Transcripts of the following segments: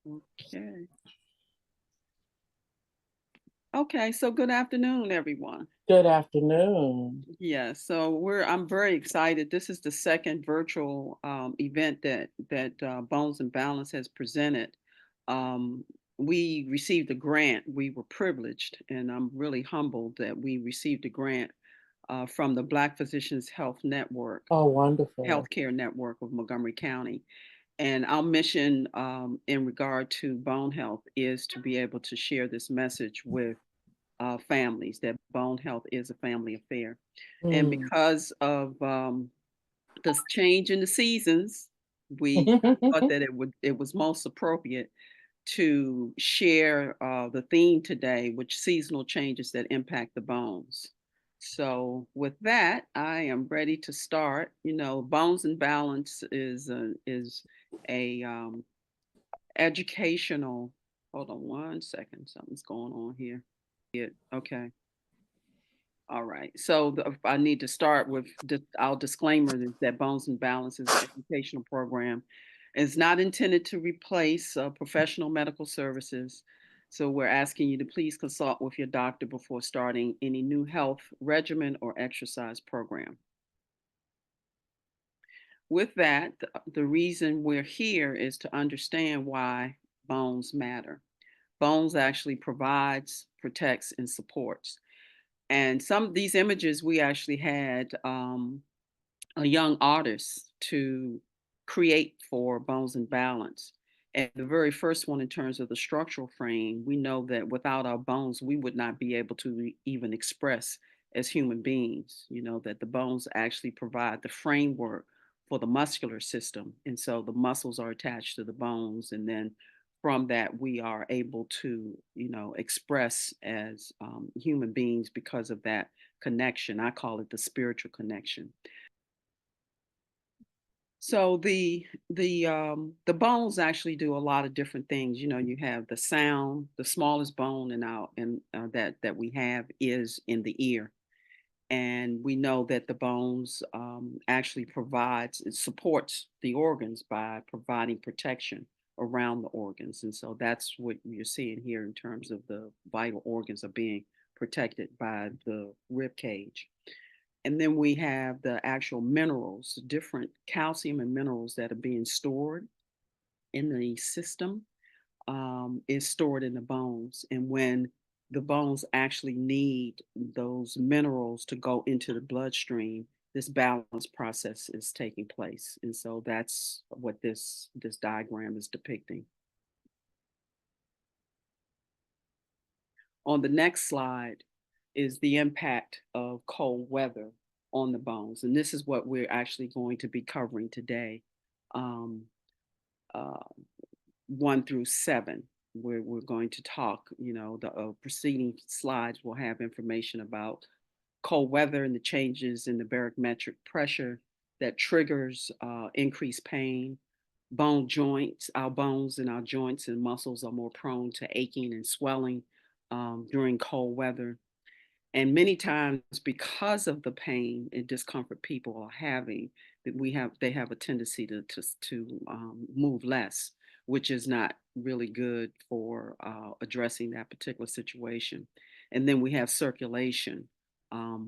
Okay. Okay, so good afternoon, everyone. Good afternoon. Yeah, so I'm very excited. This is the second virtual event that Bones and Balance has presented. Um, we received a grant. We were privileged, and I'm really humbled that we received a grant from the Black Physicians Health Network, Oh, wonderful. Healthcare Network of Montgomery County. And our mission in regard to bone health is to be able to share this message with families that bone health is a family affair. And Mm. because of the change in the seasons, we thought that it was most appropriate to share the theme today, which seasonal changes that impact the bones. So with that, I am ready to start. You know, Bones and Balance is a educational. Hold on one second, something's going on here. Okay. All right. So I need to start with our disclaimer is that Bones and Balance is an educational program. It's not intended to replace professional medical services. So we're asking you to please consult with your doctor before starting any new health regimen or exercise program. With that, the reason we're here is to understand why bones matter. Bones actually provides, protects, and supports. And some of these images we actually had a young artist to create for Bones and Balance. And the very first one, in terms of the structural frame, we know that without our bones, we would not be able to even express as human beings. You know, that the bones actually provide the framework for the muscular system. And so the muscles are attached to the bones. And then from that, we are able to, you know, express as human beings because of that connection. I call it the spiritual connection. So the bones actually do a lot of different things. You know, you have the sound. The smallest bone in our in that we have is in the ear, and we know that the bones actually provides it supports the organs by providing protection around the organs, and so that's what you're seeing here in terms of the vital organs are being protected by the rib cage. And then we have the actual minerals, different calcium and minerals that are being stored in the system is stored in the bones. And when the bones actually need those minerals to go into the bloodstream, this balance process is taking place. And so that's what this diagram is depicting. On the next slide is the impact of cold weather on the bones. And this is what we're actually going to be covering today, um, uh, 1 through 7. We're going to talk, you know, the preceding slides will have information about cold weather and the changes in the barometric pressure that triggers increased pain. Bone joints, our bones and our joints and muscles are more prone to aching and swelling during cold weather. And many times, because of the pain and discomfort people are having, that they have a tendency to move less, which is not really good for addressing that particular situation. And then we have circulation,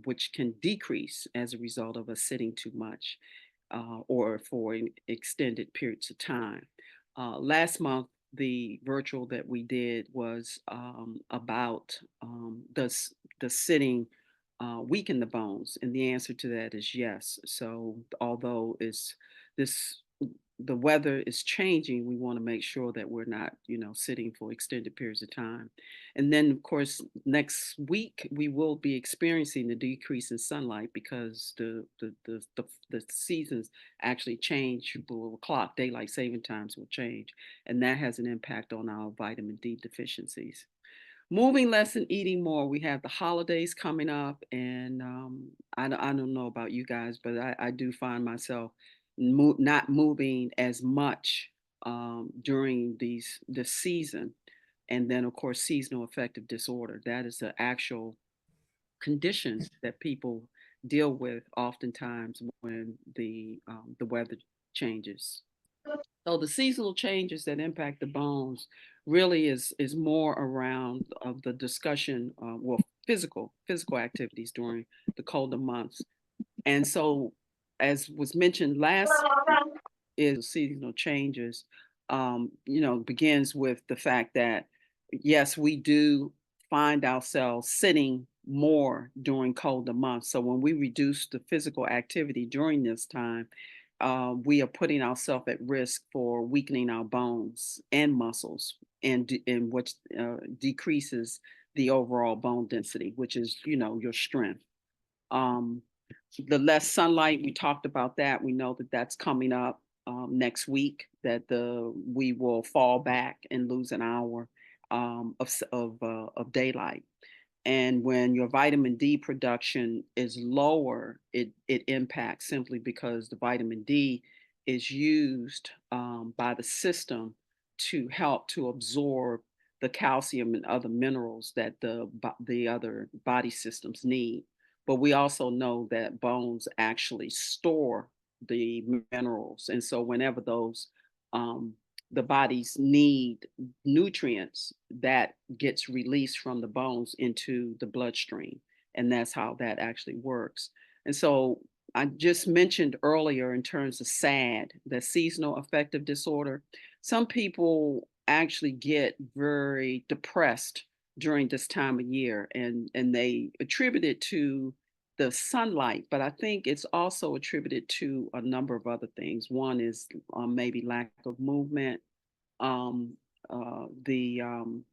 which can decrease as a result of us sitting too much or for extended periods of time. Last month, the virtual that we did was about the sitting weaken the bones, and the answer to that is yes. So although is this the weather is changing, we want to make sure that we're not, you know, sitting for extended periods of time. And then, of course, next week we will be experiencing the decrease in sunlight because the seasons actually change. The clock, daylight saving times will change, and that has an impact on our vitamin D deficiencies. Moving less and eating more. We have the holidays coming up, and I don't know about you guys, but I do find myself not moving as much during this season. And then, of course, seasonal affective disorder. That is the actual condition that people deal with oftentimes when the weather changes. So the seasonal changes that impact the bones really is more around of the discussion, well, physical activities during the colder months. And so, as was mentioned last is seasonal changes, begins with the fact that yes, we do find ourselves sitting more during colder months. So when we reduce the physical activity during this time, we are putting ourselves at risk for weakening our bones and muscles, and which decreases the overall bone density, which is your strength. Um, the less sunlight, we talked about that. We know that that's coming up next week. That the we will fall back and lose an hour of daylight. And when your vitamin D production is lower, it impacts simply because the vitamin D is used by the system to help to absorb the calcium and other minerals that the other body systems need. But we also know that bones actually store the minerals, and so whenever those um, the bodies need nutrients, that gets released from the bones into the bloodstream. And that's how that actually works. And so I just mentioned earlier in terms of SAD, the seasonal affective disorder. Some people actually get very depressed during this time of year, and they attribute it to the sunlight, but I think it's also attributed to a number of other things. One is maybe lack of movement, um, the um,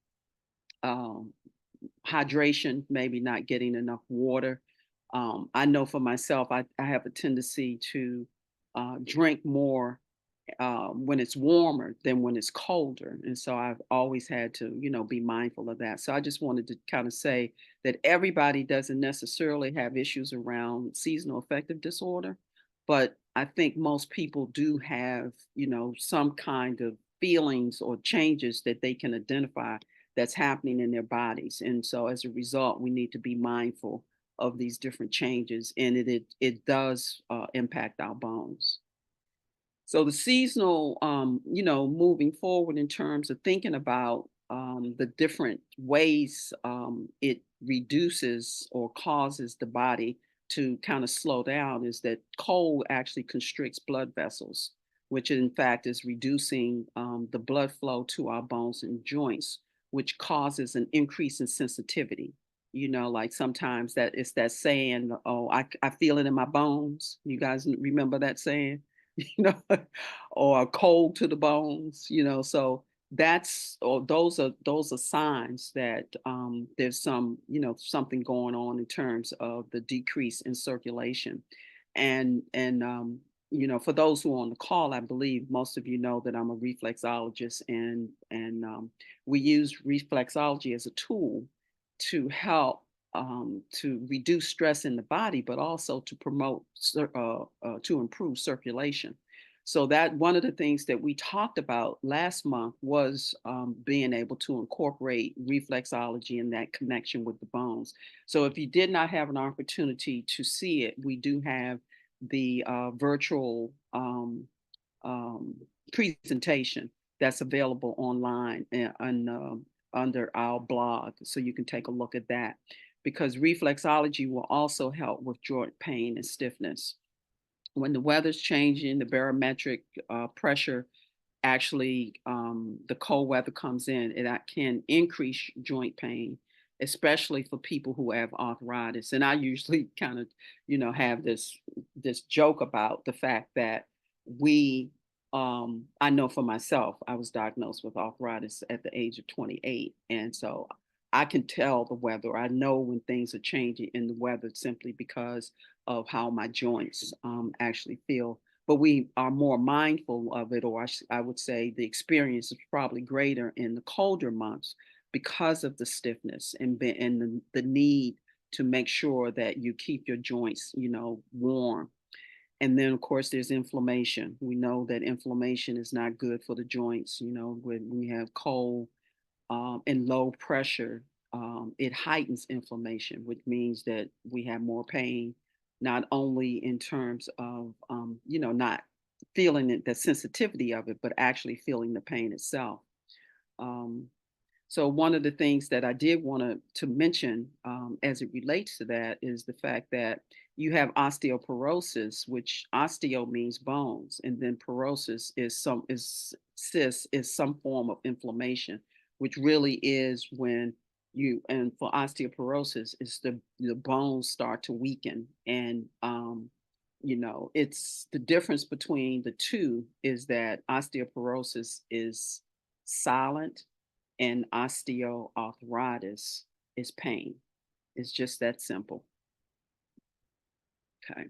hydration, maybe not getting enough water. I know for myself, I have a tendency to drink more when it's warmer than when it's colder. And so I've always had to, be mindful of that. So I just wanted to kind of say that everybody doesn't necessarily have issues around seasonal affective disorder, but I think most people do have, some kind of feelings or changes that they can identify that's happening in their bodies. And so as a result, we need to be mindful of these different changes, and it does impact our bones. So the seasonal, moving forward in terms of thinking about the different ways it reduces or causes the body to kind of slow down is that cold actually constricts blood vessels, which in fact is reducing the blood flow to our bones and joints, which causes an increase in sensitivity. Like sometimes that it's that saying, oh, I feel it in my bones. You guys remember that saying? you know, or cold to the bones, So those are signs that there's something going on in terms of the decrease in circulation, and for those who are on the call, I believe most of you know that I'm a reflexologist, and we use reflexology as a tool to help to reduce stress in the body, but also to to improve circulation. So that one of the things that we talked about last month was being able to incorporate reflexology and that connection with the bones. So if you did not have an opportunity to see it, we do have the virtual um, presentation that's available online and under our blog. So you can take a look at that because reflexology will also help with joint pain and stiffness. When the weather's changing, the barometric pressure actually, the cold weather comes in, can increase joint pain, especially for people who have arthritis. And I usually kind of, have this joke about the fact that we, I know for myself, I was diagnosed with arthritis at the age of 28, and so I can tell the weather. I know when things are changing in the weather simply because of how my joints actually feel, but we are more mindful of it, or I would say the experience is probably greater in the colder months because of the stiffness and the need to make sure that you keep your joints, warm. And then, of course, there's inflammation. We know that inflammation is not good for the joints. When we have cold and low pressure, it heightens inflammation, which means that we have more pain, not only in terms of, not feeling it, the sensitivity of it, but actually feeling the pain itself. Um, so one of the things that I did want to mention as it relates to that is the fact that you have osteoporosis, which osteo means bones, and then porosis is cis is some form of inflammation, which really is when you and for osteoporosis is the bones start to weaken and it's the difference between the two is that osteoporosis is silent and osteoarthritis is pain. It's just that simple. Okay.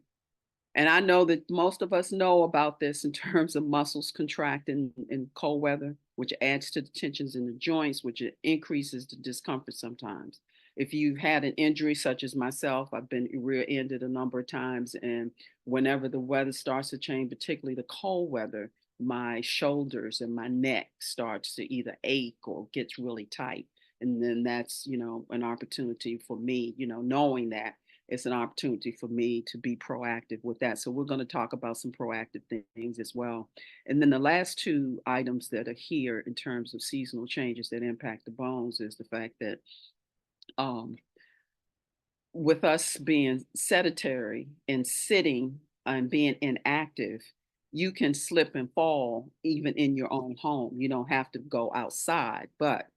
And I know that most of us know about this in terms of muscles contracting in cold weather, which adds to the tensions in the joints, which increases the discomfort sometimes. If you've had an injury, such as myself, I've been rear ended a number of times. And whenever the weather starts to change, particularly the cold weather, my shoulders and my neck starts to either ache or gets really tight. And then that's, an opportunity for me, knowing that it's an opportunity for me to be proactive with that. So we're going to talk about some proactive things as well. And then the last two items that are here in terms of seasonal changes that impact the bones is the fact that um, with us being sedentary and sitting and being inactive, you can slip and fall even in your own home. You don't have to go outside, but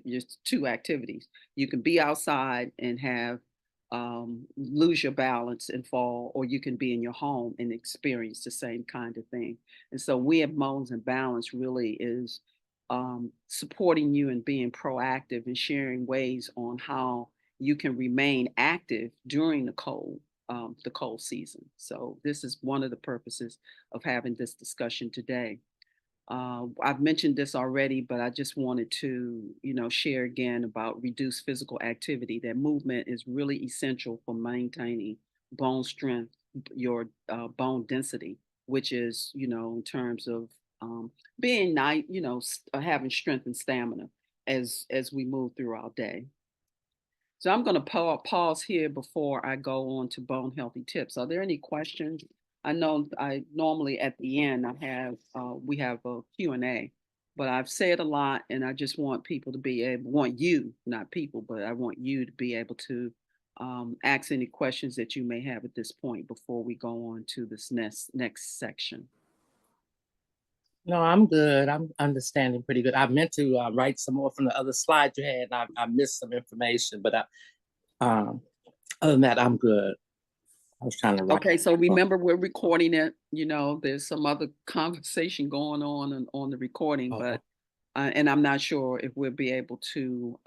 just two activities. You can be outside and have lose your balance and fall, or you can be in your home and experience the same kind of thing. And so, we have Moans and Balance really is supporting you and being proactive and sharing ways on how you can remain active during the cold season. So this is one of the purposes of having this discussion today. I've mentioned this already, but I just wanted to, share again about reduced physical activity. That movement is really essential for maintaining bone strength, your bone density, which is, in terms of being nice, having strength and stamina as we move through our day. So I'm going to pause here before I go on to bone healthy tips. Are there any questions? I know I normally at the end we have a Q&A, but I've said a lot and I just want people to be able, want you, not people, but I want you to be able to ask any questions that you may have at this point before we go on to this next section. No, I'm good. I'm understanding pretty good. I meant to write some more from the other slide you had. I missed some information, but um, other than that, I'm good. I was trying to write. Okay, so remember we're recording it. There's some other conversation going on the recording, Oh, but and I'm not sure if we'll be able to,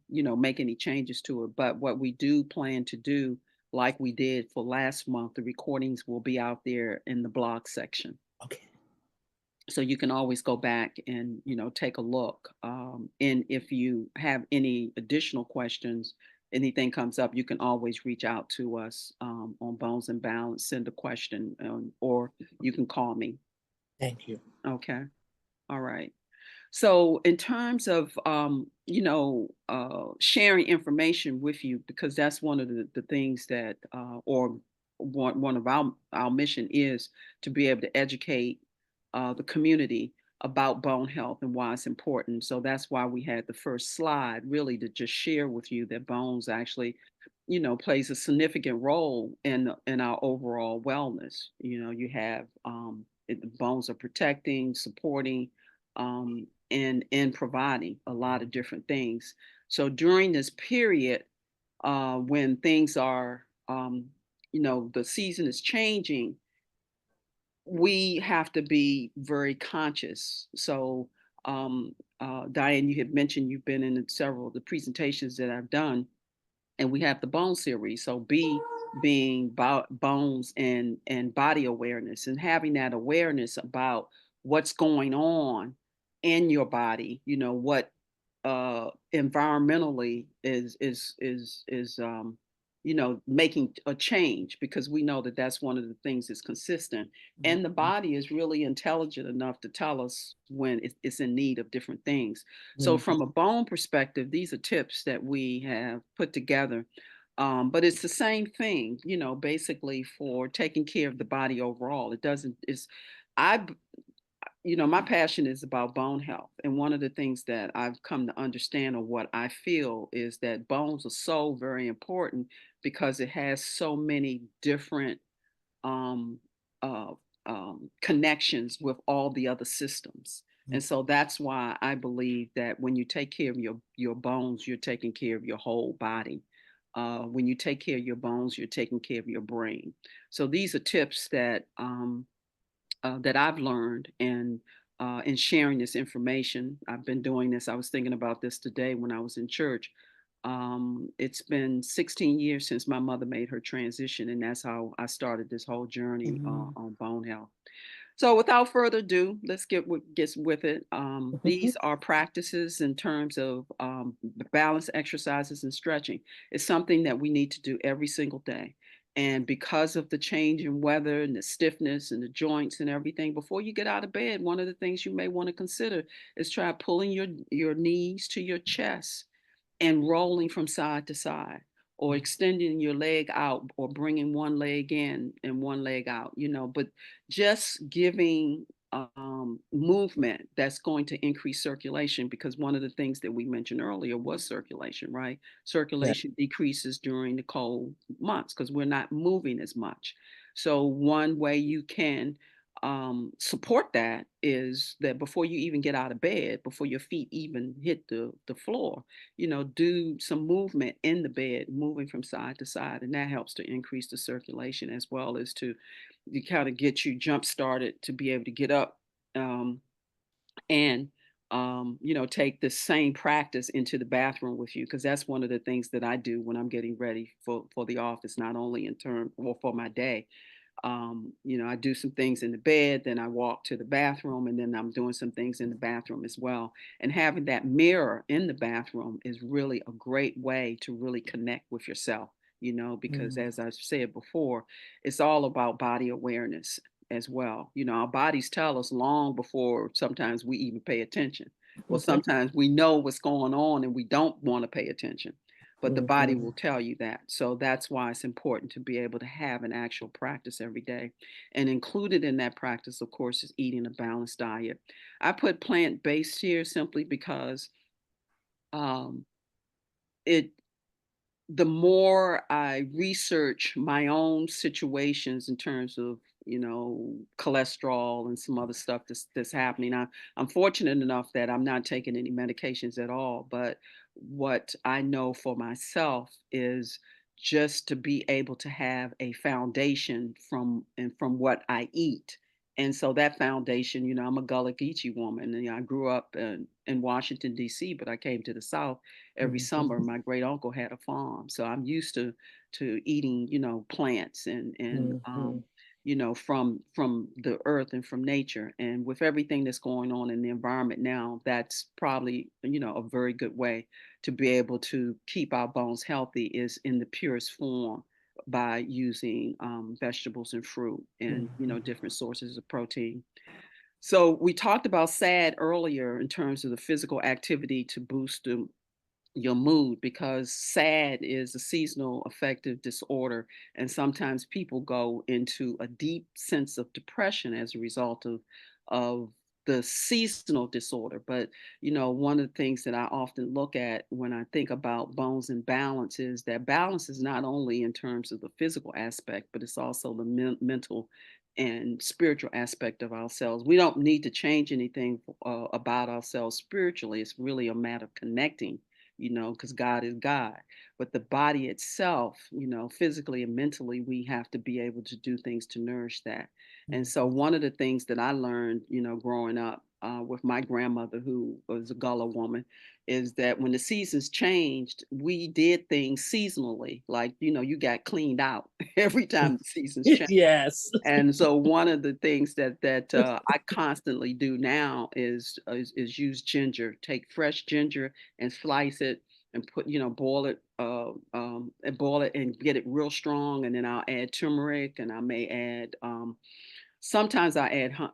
make any changes to it. But what we do plan to do, like we did for last month, the recordings will be out there in the blog section. okay. So you can always go back and take a look. And if you have any additional questions, anything comes up, you can always reach out to us on Bones and Balance, send a question, or you can call me. Thank you. Okay. All right. So, in terms of sharing information with you, because that's one of the things that, or one of our mission is to be able to educate the community about bone health and why it's important. So that's why we had the first slide, really to just share with you that bones actually, plays a significant role in our overall wellness. You have the bones are protecting, supporting. And providing a lot of different things. So during this period, when things are, the season is changing, we have to be very conscious. So, Diane, you had mentioned you've been in several of the presentations that I've done, and we have the bone series. So, B being bones and body awareness, and having that awareness about what's going on in your body. What environmentally is making a change, because we know that that's one of the things that's consistent, and the body is really intelligent enough to tell us when it's in need of different things. So Mhm. from a bone perspective, these are tips that we have put together, but it's the same thing, basically for taking care of the body overall. It doesn't it's I you know, my passion is about bone health. And one of the things that I've come to understand, or what I feel, is that bones are so very important because it has so many different um, uh, connections with all the other systems. And so that's why I believe that when you take care of your bones, you're taking care of your whole body. When you take care of your bones, you're taking care of your brain. So these are tips that I've learned in sharing this information. I've been doing this. I was thinking about this today when I was in church. It's been 16 years since my mother made her transition, and that's how I started this whole journey Mhm. on bone health. So, without further ado, let's gets with it. These are practices in terms of balance exercises and stretching. It's something that we need to do every single day. And because of the change in weather and the stiffness and the joints and everything, before you get out of bed, one of the things you may want to consider is try pulling your knees to your chest and rolling from side to side, or extending your leg out, or bringing one leg in and one leg out, but just giving movement that's going to increase circulation, because one of the things that we mentioned earlier was circulation, right? Yeah. Circulation decreases during the cold months because we're not moving as much. So one way you can support that is that before you even get out of bed, before your feet even hit the floor, do some movement in the bed, moving from side to side, and that helps to increase the circulation, as well as to kind of get you jump started to be able to get up, um, and take the same practice into the bathroom with you, because that's one of the things that I do when I'm getting ready for the office, not only in term or for my day. I do some things in the bed, then I walk to the bathroom, and then I'm doing some things in the bathroom as well. And having that mirror in the bathroom is really a great way to really connect with yourself, because Mm. as I've said before, it's all about body awareness as well. Our bodies tell us long before sometimes we even pay attention. Well, sometimes we know what's going on and we don't want to pay attention, but the body Mhm. will tell you that. So that's why it's important to be able to have an actual practice every day. And included in that practice, of course, is eating a balanced diet. I put plant based here simply because um, it the more I research my own situations in terms of, cholesterol and some other stuff that's happening. I'm fortunate enough that I'm not taking any medications at all. But what I know for myself is just to be able to have a foundation from what I eat. And so that foundation, I'm a Gullah Geechee woman, and I grew up in Washington, D.C., but I came to the South every Mhm. summer. My great uncle had a farm, so I'm used to eating, plants and Mhm. from the earth and from nature. And with everything that's going on in the environment now, that's probably a very good way to be able to keep our bones healthy, is in the purest form, by using vegetables and fruit and Mhm. different sources of protein. So we talked about SAD earlier in terms of the physical activity to boost your mood, because sad is a seasonal affective disorder, and sometimes people go into a deep sense of depression as a result of the seasonal disorder. But one of the things that I often look at when I think about bones and balance is that balance is not only in terms of the physical aspect, but it's also the mental and spiritual aspect of ourselves. We don't need to change anything about ourselves spiritually. It's really a matter of connecting, because God is God. But the body itself, physically and mentally, we have to be able to do things to nourish that. And so, Mhm. one of the things that I learned, growing up with my grandmother, who was a Gullah woman, is that when the seasons changed, we did things seasonally. Like, you got cleaned out every time the seasons changed. Yes. And so one of the things that I constantly do now is use ginger. Take fresh ginger and slice it and boil it, and boil it and get it real strong. And then I'll add turmeric, and I may add, sometimes I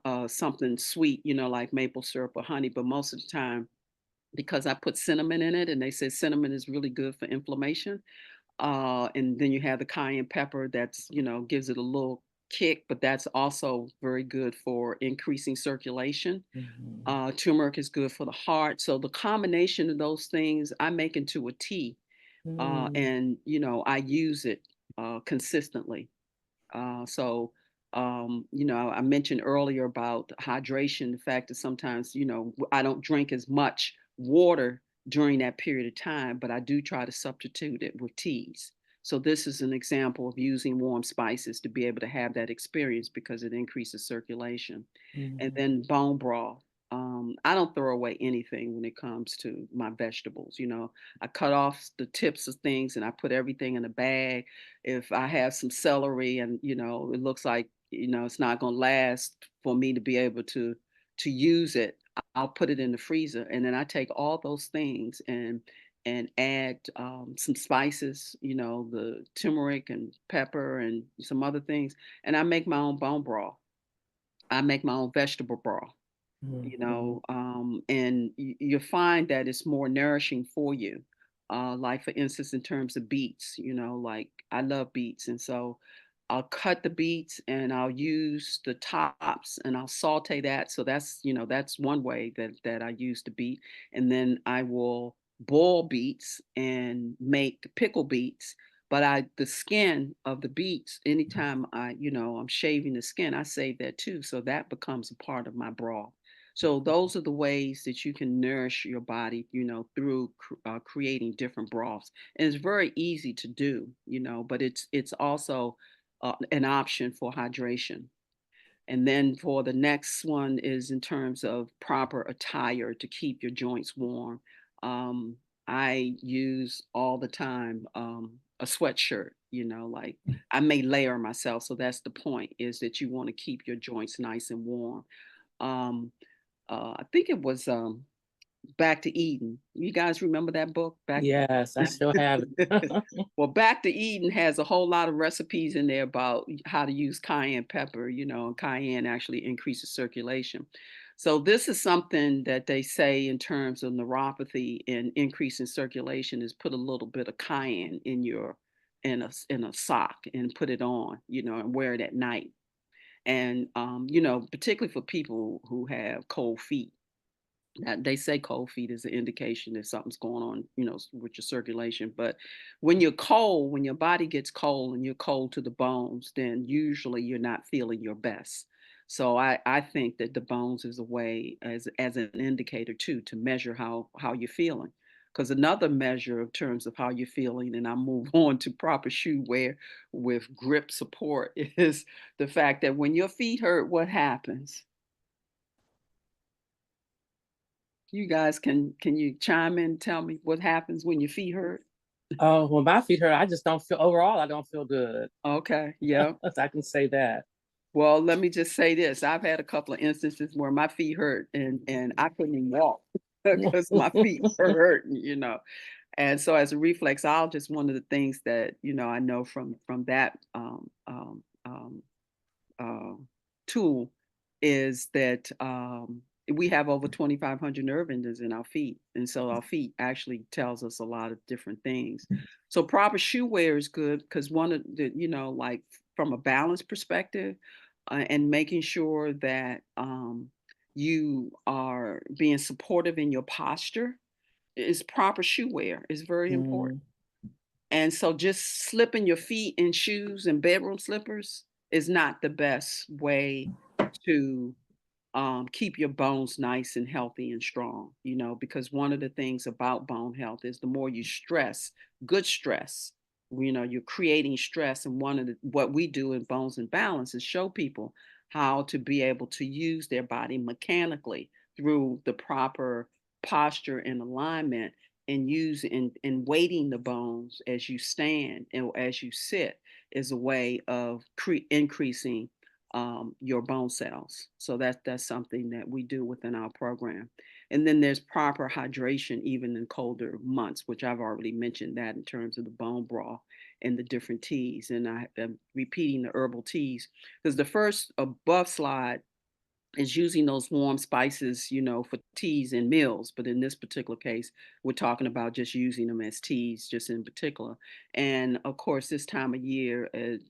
add something sweet, like maple syrup or honey. But most of the time, because I put cinnamon in it, and they say cinnamon is really good for inflammation. And then you have the cayenne pepper that's, gives it a little kick, but that's also very good for increasing circulation. Mhm. Turmeric is good for the heart. So the combination of those things I make into a tea, Mm, and I use it consistently. So, I mentioned earlier about hydration, the fact that sometimes, I don't drink as much water during that period of time, but I do try to substitute it with teas. So, this is an example of using warm spices to be able to have that experience because it increases circulation. And mhm, then bone broth. I don't throw away anything when it comes to my vegetables. I cut off the tips of things and I put everything in a bag. If I have some celery and it looks like it's not going to last for me to be able to use it, I'll put it in the freezer, and then I take all those things and add some spices, the turmeric and pepper and some other things, and I make my own bone broth. I make my own vegetable broth, mhm, and you find that it's more nourishing for you. Like for instance, in terms of beets, like I love beets, and so I'll cut the beets and I'll use the tops and I'll saute that. So that's one way that I use the beet, and then I will boil beets and make pickle beets. But the skin of the beets, anytime I'm shaving the skin, I save that too. So that becomes a part of my broth. So those are the ways that you can nourish your body, through creating different broths. And it's very easy to do, but it's also an option for hydration. And then for the next one is in terms of proper attire to keep your joints warm. Um, I use all the time a sweatshirt, like I may layer myself. So that's the point, is that you want to keep your joints nice and warm. Um, I think it was Back to Eden. You guys remember that book? Back. yes, I still have it. Well, Back to Eden has a whole lot of recipes in there about how to use cayenne pepper, and cayenne actually increases circulation. So this is something that they say in terms of neuropathy and increase in circulation is put a little bit of cayenne in a sock and put it on, and wear it at night. And particularly for people who have cold feet, they say cold feet is an indication that something's going on, with your circulation. But when you're cold, when your body gets cold and you're cold to the bones, then usually you're not feeling your best. So I think that the bones is a way, as an indicator too, to measure how you're feeling. Because another measure in terms of how you're feeling, and I move on to proper shoe wear with grip support, is the fact that when your feet hurt, what happens? You guys can you chime in and tell me what happens when your feet hurt? Oh, when my feet hurt, I just don't feel overall. I don't feel good. Okay, yeah. I can say that. Well, let me just say this. I've had a couple of instances where my feet hurt and I couldn't even walk because my feet were hurting. And so as a reflex, I'll just one of the things that, I know from that uh, tool is that we have over 2,500 nerve endings in our feet, and so our feet actually tells us a lot of different things. So proper shoe wear is good because one of the, like from a balance perspective, and making sure that you are being supportive in your posture, is proper shoe wear is very important. Mm, And so just slipping your feet in shoes and bedroom slippers is not the best way to keep your bones nice and healthy and strong, because one of the things about bone health is the more you stress, good stress, you're creating stress. And one of what we do in Bones and Balance is show people how to be able to use their body mechanically through the proper posture and alignment, and use and weighting the bones as you stand and as you sit is a way of increasing your bone cells. So that's something that we do within our program. And then there's proper hydration even in colder months, which I've already mentioned that in terms of the bone broth and the different teas. And I am repeating the herbal teas because the first above slide is using those warm spices, for teas and meals. But in this particular case, we're talking about just using them as teas, just in particular. And of course, this time of year,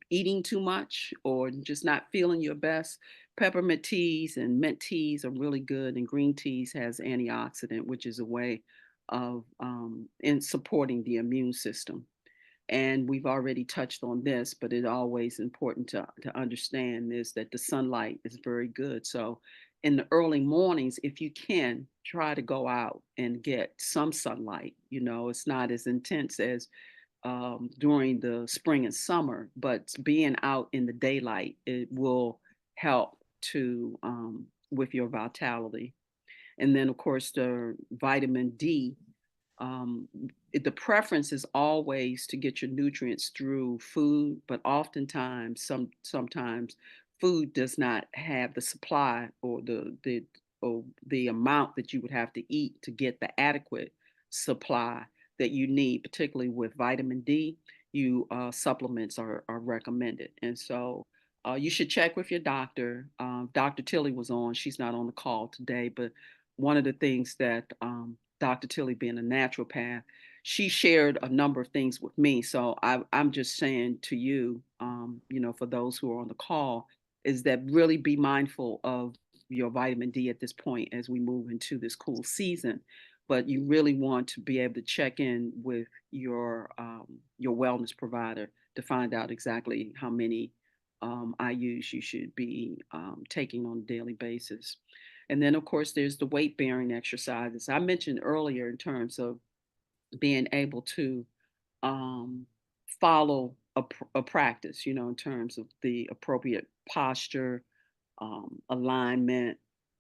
eating too much or just not feeling your best, peppermint teas and mint teas are really good. And green teas has antioxidant, which is a way of in supporting the immune system. And we've already touched on this, but it's always important to understand is that the sunlight is very good. So in the early mornings, if you can, try to go out and get some sunlight. It's not as intense as during the spring and summer, but being out in the daylight, it will help to with your vitality. And then, of course, the vitamin D, um, the preference is always to get your nutrients through food, but oftentimes, sometimes food does not have the supply or the amount that you would have to eat to get the adequate supply that you need, particularly with vitamin D. You supplements are recommended, and so you should check with your doctor. Dr. Tilly was on; she's not on the call today, but one of the things that Dr. Tilly being a naturopath, she shared a number of things with me. So I'm just saying to you, for those who are on the call, is that really be mindful of your vitamin D at this point as we move into this cool season. But you really want to be able to check in with your wellness provider to find out exactly how many IUs you should be taking on a daily basis. And then, of course, there's the weight bearing exercises I mentioned earlier in terms of being able to um, follow a practice, in terms of the appropriate posture, alignment,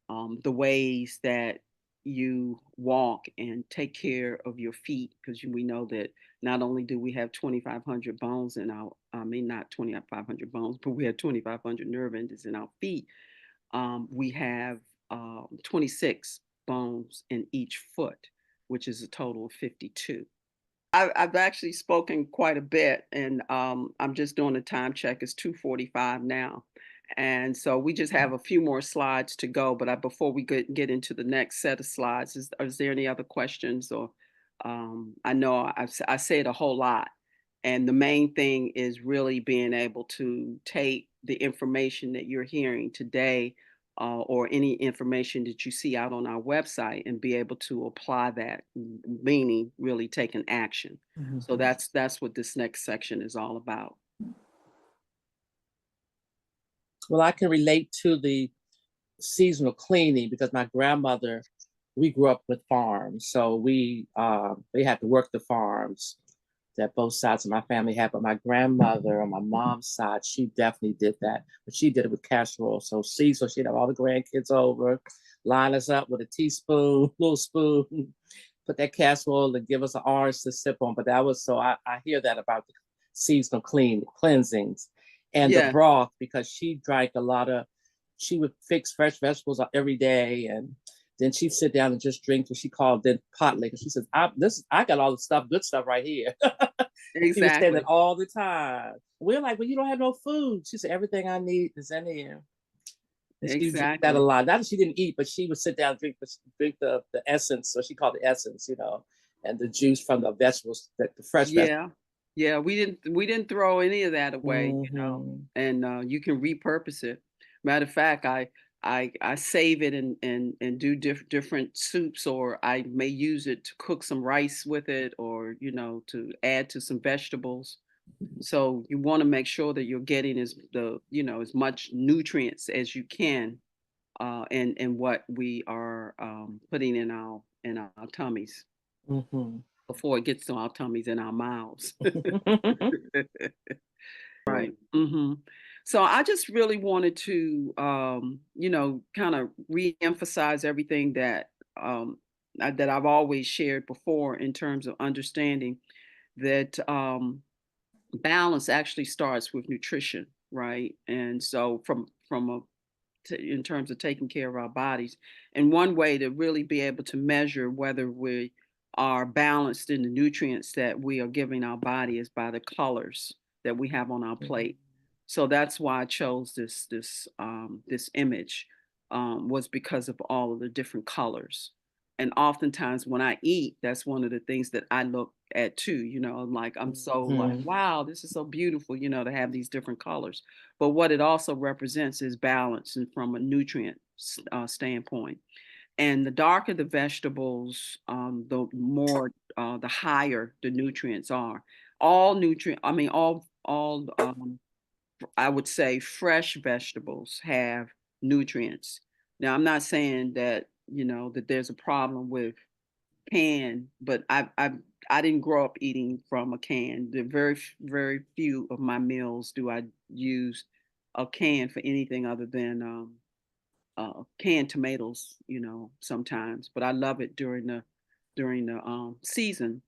the ways that you walk and take care of your feet, because we know that not only do we have 2,500 bones in our, I mean, not 2,500 bones, but we have 2,500 nerve endings in our feet. We have 26 bones in each foot, which is a total of 52. I've actually spoken quite a bit, and I'm just doing a time check. It's 2:45 now, and so we just have a few more slides to go. But before we get into the next set of slides, is there any other questions? Or I know I said a whole lot, and the main thing is really being able to take the information that you're hearing today, or any information that you see out on our website, and be able to apply that, meaning really taking action. So Mhm. that's what this next section is all about. Well, I can relate to the seasonal cleaning because my grandmother, we grew up with farms, so they had to work the farms that both sides of my family had. But my grandmother on my mom's side, she definitely did that, but she did it with casserole. So seasonal, she'd have all the grandkids over, line us up with a teaspoon, little spoon, put that casserole and give us an orange to sip on. But that was so I hear that about the seasonal cleansings and the Yeah, broth because she drank a lot of. She would fix fresh vegetables every day, and then she'd sit down and just drink what she called then pot liquor. She says, I got all the stuff, good stuff right here." She was saying that exactly. all the time. We're like, "Well, you don't have no food." She said, "Everything I need is in here." And she did that a Exactly. lot. Not that she didn't eat, but she would sit down and drink the essence, so she called it essence, and the juice from the vegetables, the fresh vegetables. Yeah. Yeah, we didn't throw any of that away, Mm-hmm. and you can repurpose it. Matter of fact, I save it and do different soups, or I may use it to cook some rice with it, or to add to some vegetables. So you want to make sure that you're getting as much nutrients as you can, in what we are putting in our tummies Mm-hmm. before it gets to our tummies and our mouths. Right. So I just really wanted to, kind of re-emphasize everything that I've always shared before in terms of understanding that balance actually starts with nutrition, right? And so from in terms of taking care of our bodies. And one way to really be able to measure whether we are balanced in the nutrients that we are giving our body is by the colors that we have on our plate. So that's why I chose this image. was because of all of the different colors. And oftentimes when I eat, that's one of the things that I look at too. I'm like, I'm so like, Mhm. wow, this is so beautiful, to have these different colors. But what it also represents is balance and from a nutrient standpoint. And the darker the vegetables, the more, the higher the nutrients are. All nutrient, I mean, all I would say fresh vegetables have nutrients. Now, I'm not saying that, that there's a problem with can, but I didn't grow up eating from a can. The very few of my meals do I use a can for anything other than canned tomatoes, sometimes. But I love it during the season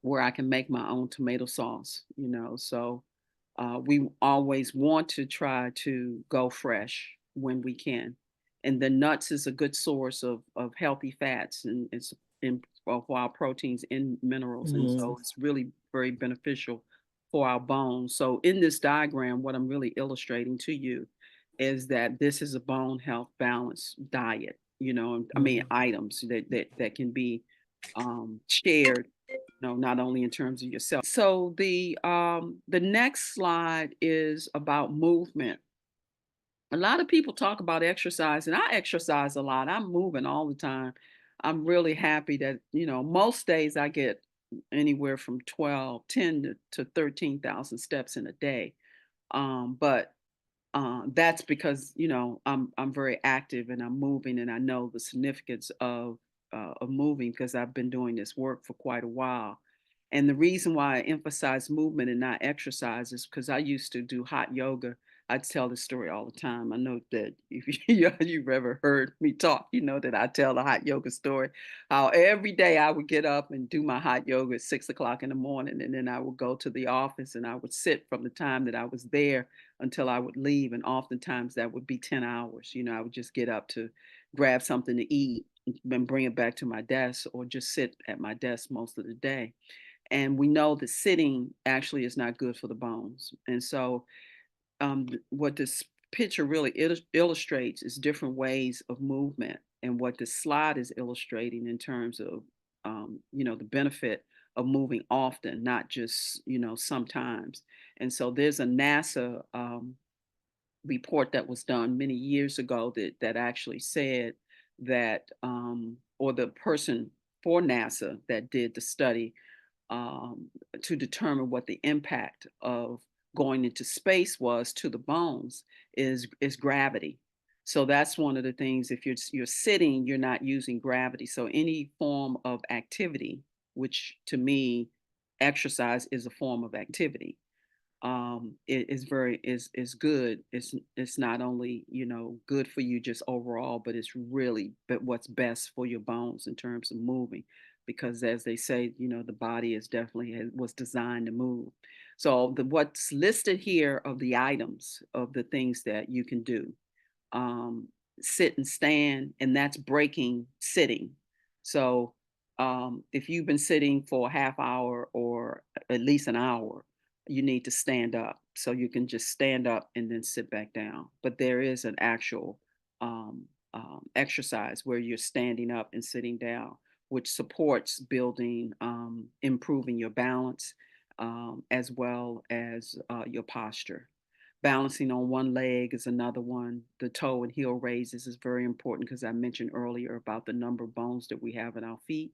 where I can make my own tomato sauce. So we always want to try to go fresh when we can. And the nuts is a good source of healthy fats and for our proteins and minerals. And Mhm. so it's really very beneficial for our bones. So in this diagram, what I'm really illustrating to you is that this is a bone health balance diet, I mean, Mhm. items that can be shared, not only in terms of yourself. So the next slide is about movement. A lot of people talk about exercise, and I exercise a lot. I'm moving all the time. I'm really happy that, most days I get anywhere from 10 to 13,000 steps in a day. But that's because, I'm very active and I'm moving, and I know the significance of moving because I've been doing this work for quite a while. And the reason why I emphasize movement and not exercise is because I used to do hot yoga. I tell this story all the time. I know that if you've ever heard me talk, you know that I tell the hot yoga story. How every day I would get up and do my hot yoga at 6 o'clock in the morning, and then I would go to the office and I would sit from the time that I was there until I would leave. And oftentimes that would be 10 hours. I would just get up to grab something to eat and bring it back to my desk or just sit at my desk most of the day. And we know that sitting actually is not good for the bones. And so, what this picture really illustrates is different ways of movement, and what this slide is illustrating in terms of, the benefit of moving often, not just, sometimes. And so there's a NASA report that was done many years ago that actually said that, or the person for NASA that did the study, um, to determine what the impact of going into space was to the bones is gravity. So that's one of the things. If you're sitting, you're not using gravity. So any form of activity, which to me, exercise is a form of activity, it is very is good. It's not only, good for you just overall, but it's really but what's best for your bones in terms of moving, because as they say, the body is definitely was designed to move. So what's listed here of the items of the things that you can do, um, sit and stand, and that's breaking sitting. So if you've been sitting for a half hour or at least an hour, you need to stand up. So you can just stand up and then sit back down. But there is an actual um, exercise where you're standing up and sitting down, which supports building, improving your balance, as well as your posture. Balancing on one leg is another one. The toe and heel raises is very important because I mentioned earlier about the number of bones that we have in our feet,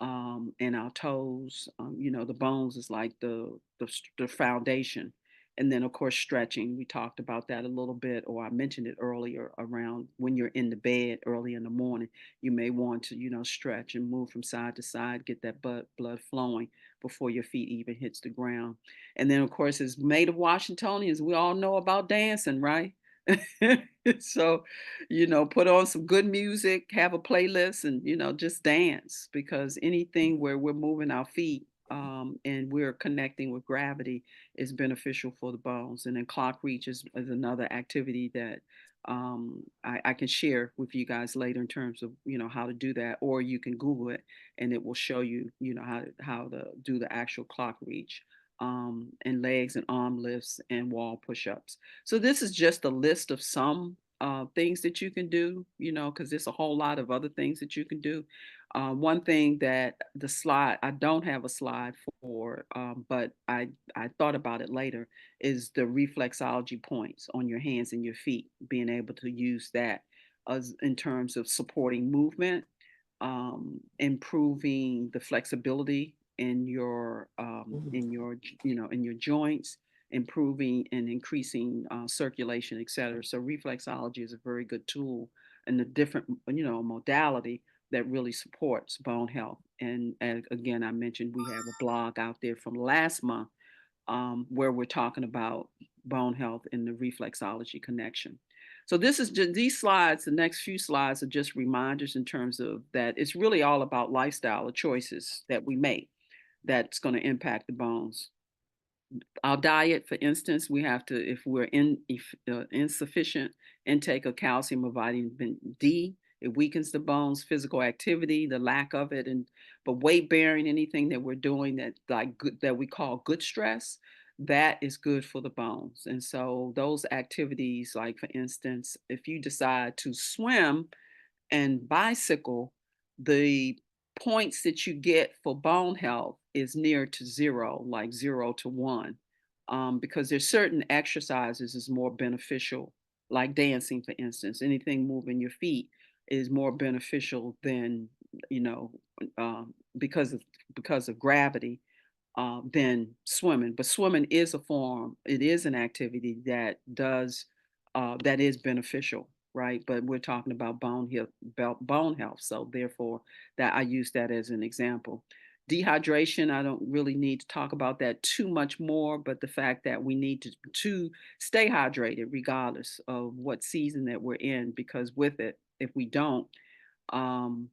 and our toes. The bones is like the foundation. And then, of course, stretching. We talked about that a little bit, or I mentioned it earlier around when you're in the bed early in the morning. You may want to, stretch and move from side to side, get that blood flowing before your feet even hits the ground. And then, of course, as native Washingtonians, we all know about dancing, right? So, put on some good music, have a playlist, and, just dance, because anything where we're moving our feet, and we're connecting with gravity is beneficial for the bones. And then clock reach is another activity that, I can share with you guys later in terms of, how to do that, or you can Google it and it will show you, how to do the actual clock reach, and legs and arm lifts and wall push ups. So this is just a list of some things that you can do, because there's a whole lot of other things that you can do. One thing that the slide, I don't have a slide for, but I thought about it later, is the reflexology points on your hands and your feet, being able to use that as in terms of supporting movement, improving the flexibility Mhm. in your joints, improving and increasing circulation, et cetera. So reflexology is a very good tool and the different modality that really supports bone health. And again, I mentioned we have a blog out there from last month where we're talking about bone health and the reflexology connection. So this is just these slides. The next few slides are just reminders in terms of that it's really all about lifestyle, the choices that we make that's going to impact the bones. Our diet, for instance, we have to, if we're in if, insufficient intake of calcium or vitamin D, it weakens the bones. Physical activity, the lack of it, and but weight bearing, anything that we're doing that like good that we call good stress, that is good for the bones. And so those activities, like for instance, if you decide to swim and bicycle, the points that you get for bone health is near to zero, like 0 to 1, because there's certain exercises is more beneficial, like dancing, for instance. Anything moving your feet is more beneficial than you know because of gravity than swimming. But swimming is a form, it is an activity that does that is beneficial, right? But we're talking about bone health, so therefore that I use that as an example. Dehydration, I don't really need to talk about that too much more, but the fact that we need to stay hydrated regardless of what season that we're in, because with it, if we don't, um,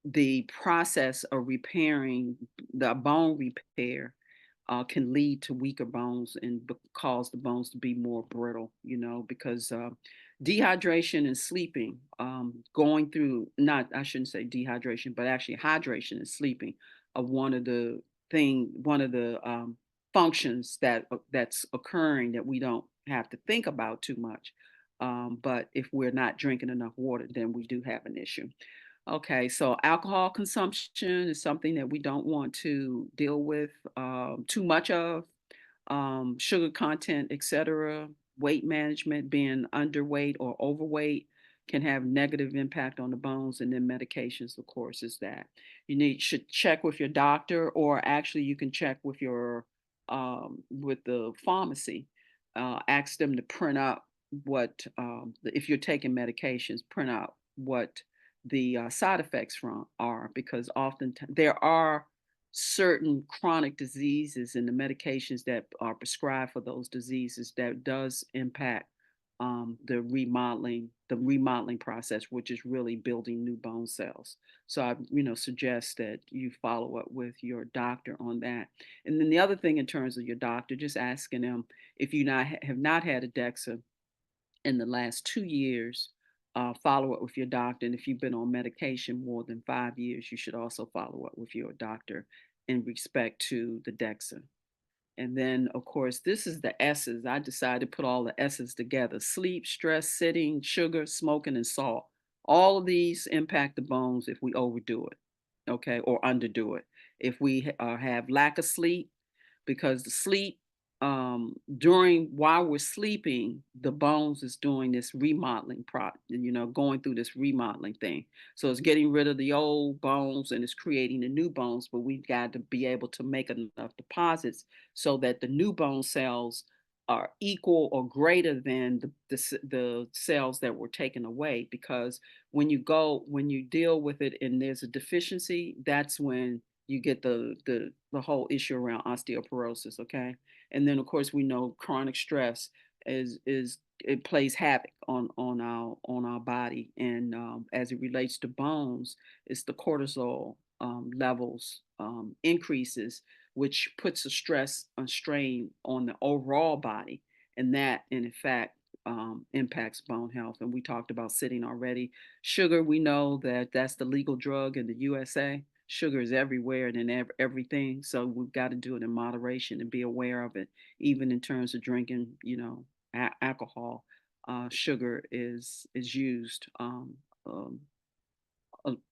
the process of repairing the bone repair can lead to weaker bones and cause the bones to be more brittle, because dehydration and sleeping, going through, not, I shouldn't say dehydration, but actually hydration and sleeping are one of the functions that's occurring that we don't have to think about too much. But if we're not drinking enough water, then we do have an issue. Okay, so alcohol consumption is something that we don't want to deal with too much of. Sugar content, etc. Weight management, being underweight or overweight can have negative impact on the bones, and then medications, of course, is that should check with your doctor, or actually you can check with your with the pharmacy. Ask them to print out what if you're taking medications, print out what the side effects from are, because often there are certain chronic diseases and the medications that are prescribed for those diseases that does impact the remodeling process, which is really building new bone cells. So I suggest that you follow up with your doctor on that. And then the other thing in terms of your doctor, just asking them if you have not had a DEXA in the last 2 years, follow up with your doctor. And if you've been on medication more than 5 years, you should also follow up with your doctor in respect to the DEXA. And then, of course, this is the S's. I decided to put all the S's together: sleep, stress, sitting, sugar, smoking, and salt. All of these impact the bones if we overdo it, okay, or underdo it. If we have lack of sleep, because the sleep during while we're sleeping, the bones is doing this remodeling going through this remodeling thing. So it's getting rid of the old bones and it's creating the new bones, but we've got to be able to make enough deposits so that the new bone cells are equal or greater than the cells that were taken away. Because when you deal with it and there's a deficiency, that's when you get the whole issue around osteoporosis. Okay, and then of course we know chronic stress is it plays havoc on our body, and as it relates to bones, it's the cortisol levels increases, which puts a strain on the overall body, and that in fact impacts bone health. And we talked about sitting already. Sugar, we know that that's the legal drug in the USA. Sugar is everywhere and in everything, so we've got to do it in moderation and be aware of it, even in terms of drinking, alcohol. sugar is used um,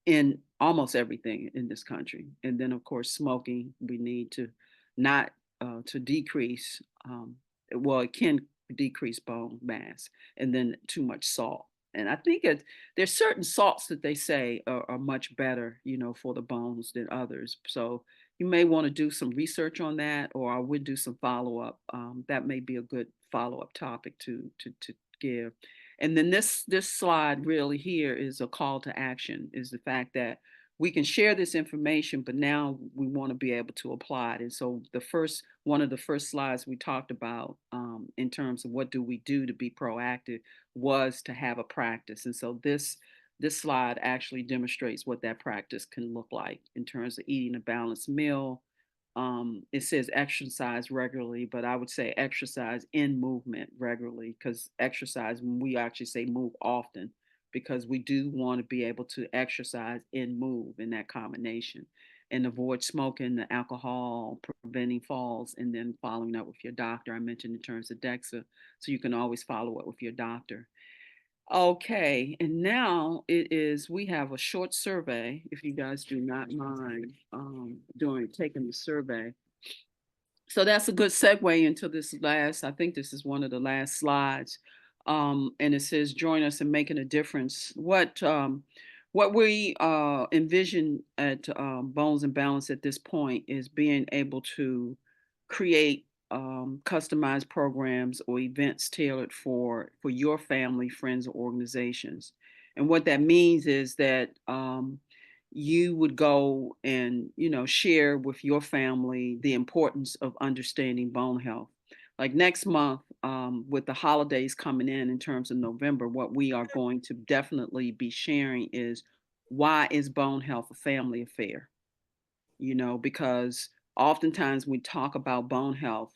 in almost everything in this country. And then, of course, smoking, we need to not to decrease, well, it can decrease bone mass, and then too much salt. And I think there's certain salts that they say are much better, for the bones than others. So you may want to do some research on that, or I would do some follow up. That may be a good follow up topic to give. And then this slide really here is a call to action, is the fact that we can share this information, but now we want to be able to apply it. And so one of the first slides we talked about, in terms of what do we do to be proactive, was to have a practice. And so this slide actually demonstrates what that practice can look like in terms of eating a balanced meal. It says exercise regularly, but I would say exercise in movement regularly, because exercise, when we actually say move often, because we do want to be able to exercise and move in that combination, and avoid smoking, the alcohol, preventing falls, and then following up with your doctor. I mentioned in terms of DEXA, so you can always follow up with your doctor. Okay, and now we have a short survey, if you guys do not mind doing taking the survey. So that's a good segue into this last, I think this is one of the last slides. And it says, join us in making a difference. What we envision at Bones and Balance at this point is being able to create customized programs or events tailored for your family, friends, or organizations. And what that means is that you would go and share with your family the importance of understanding bone health. Like next month, with the holidays coming in terms of November, what we are going to definitely be sharing is, why is bone health a family affair? Because oftentimes we talk about bone health,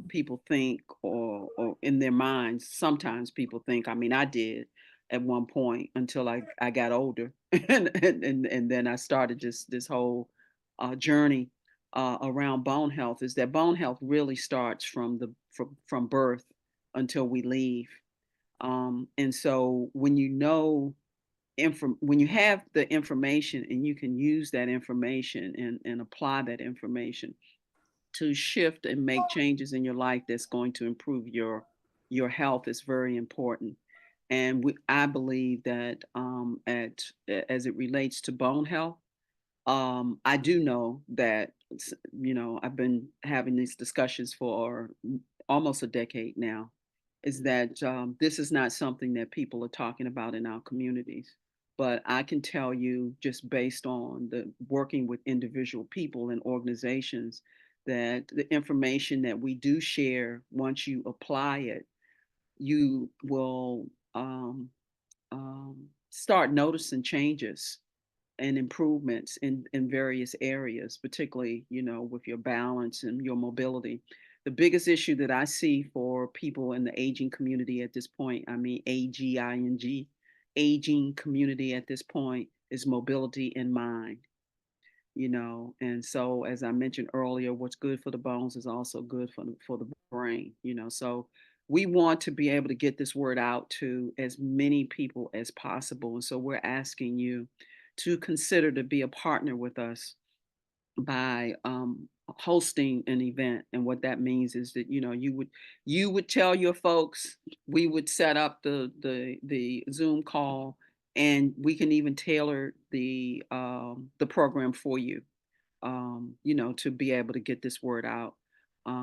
people think, or in their minds, sometimes people think, I mean, I did at one point until I got older, and then I started this whole journey around bone health, is that bone health really starts from birth until we leave. And so when you have the information and you can use that information and apply that information to shift and make changes in your life that's going to improve your health, is very important. And I believe that as it relates to bone health, I do know that, I've been having these discussions for almost a decade now, is that this is not something that people are talking about in our communities. But I can tell you, just based on the working with individual people and organizations, that the information that we do share, once you apply it, you will start noticing changes and improvements in various areas, particularly, with your balance and your mobility. The biggest issue that I see for people in the aging community at this point, I mean, AGING, aging community at this point, is mobility in mind. And so, as I mentioned earlier, what's good for the bones is also good for the brain. So we want to be able to get this word out to as many people as possible, and so we're asking you to consider to be a partner with us by hosting an event. And what that means is that, you would tell your folks, we would set up the Zoom call, and we can even tailor the program for you, to be able to get this word out.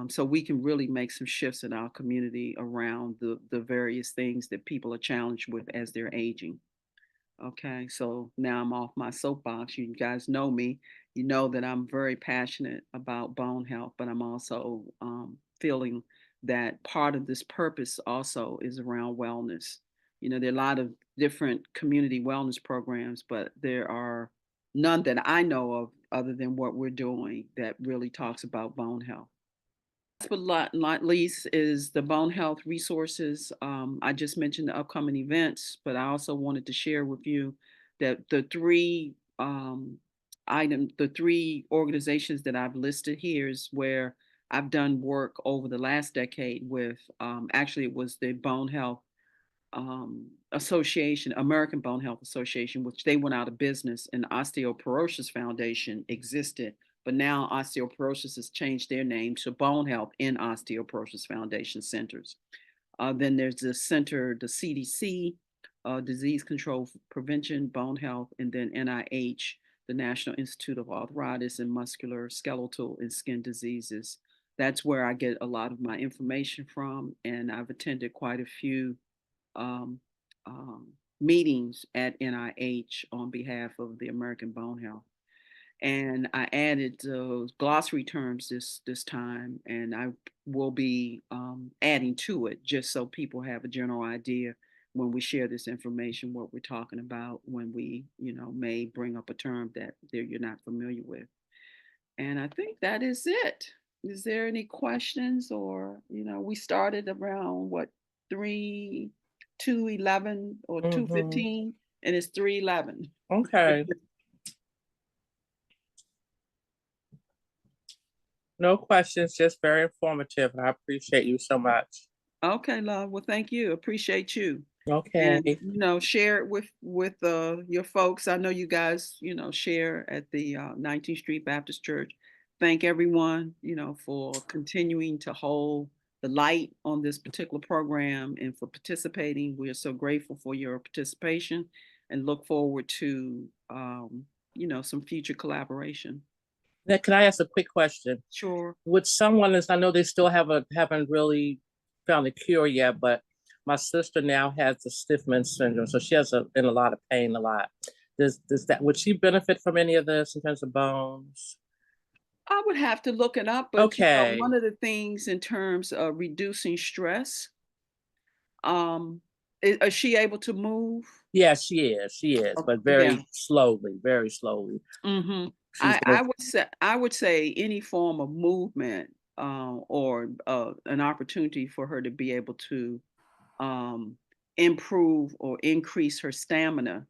So we can really make some shifts in our community around the various things that people are challenged with as they're aging. Okay, so now I'm off my soapbox. You guys know me. You know that I'm very passionate about bone health, but I'm also feeling that part of this purpose also is around wellness. There are a lot of different community wellness programs, but there are none that I know of other than what we're doing that really talks about bone health. Last but not least is the bone health resources. I just mentioned the upcoming events, but I also wanted to share with you that the three organizations that I've listed here is where I've done work over the last decade with. Actually, it was the Bone Health association, American Bone Health Association, which they went out of business, and Osteoporosis Foundation existed, but now osteoporosis has changed their name to Bone Health and Osteoporosis Foundation Centers. Then there's the center, the CDC, Disease Control Prevention, Bone Health, and then NIH, the National Institute of Arthritis and Muscular, Skeletal, and Skin Diseases. That's where I get a lot of my information from, and I've attended quite a few um, um, meetings at NIH on behalf of the American Bone Health. And I added those glossary terms this time, and I will be adding to it just so people have a general idea when we share this information what we're talking about when we may bring up a term that you're not familiar with. And I think that is it. Is there any questions? Or we started around what, 2:11 or Hmm. 2:15, and it's 3:11. Okay. No questions, just very informative, and I appreciate you so much. Okay, love. Well, thank you. Appreciate you. And Okay. share it with your folks. I know you guys share at the 19th Street Baptist Church. Thank everyone for continuing to hold the light on this particular program and for participating. We are so grateful for your participation and look forward to some future collaboration. Now, can I ask a quick question? Sure. Would someone, as I know they still haven't really found a cure yet, but my sister now has the Stiffman syndrome, so she has in a lot of pain a lot. Does that would she benefit from any of this in terms of bones? I would have to look it up, but Okay. one of the things in terms of reducing stress, um, is she able to move? Yeah, she is, Oh, but yeah. very slowly, very slowly. Mhm. She's I been would say any form of movement, or an opportunity for her to be able to um, improve or increase her stamina.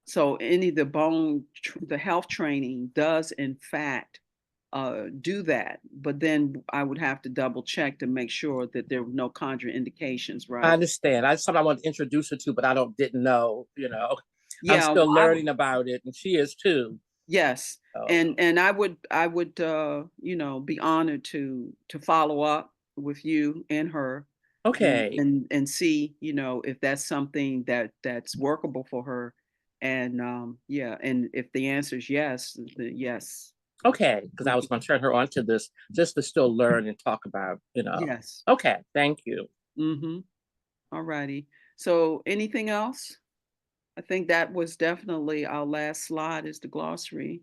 So any of the health training does in fact do that, but then I would have to double check to make sure that there were no contraindications, I right? understand. I something I want to introduce her to, but I didn't know. I'm Yeah, still well, learning about it, and she is too. yes, So, and I would be honored to follow up with you and her, and okay, see if that's something that's workable for her, and yeah, and if the answer is yes, the yes, okay, because we I was could, going to turn her on to this just to still learn and talk about. yes. Okay, thank you. Mm-hmm. All righty. So anything else? I think that was definitely our last slide is the glossary.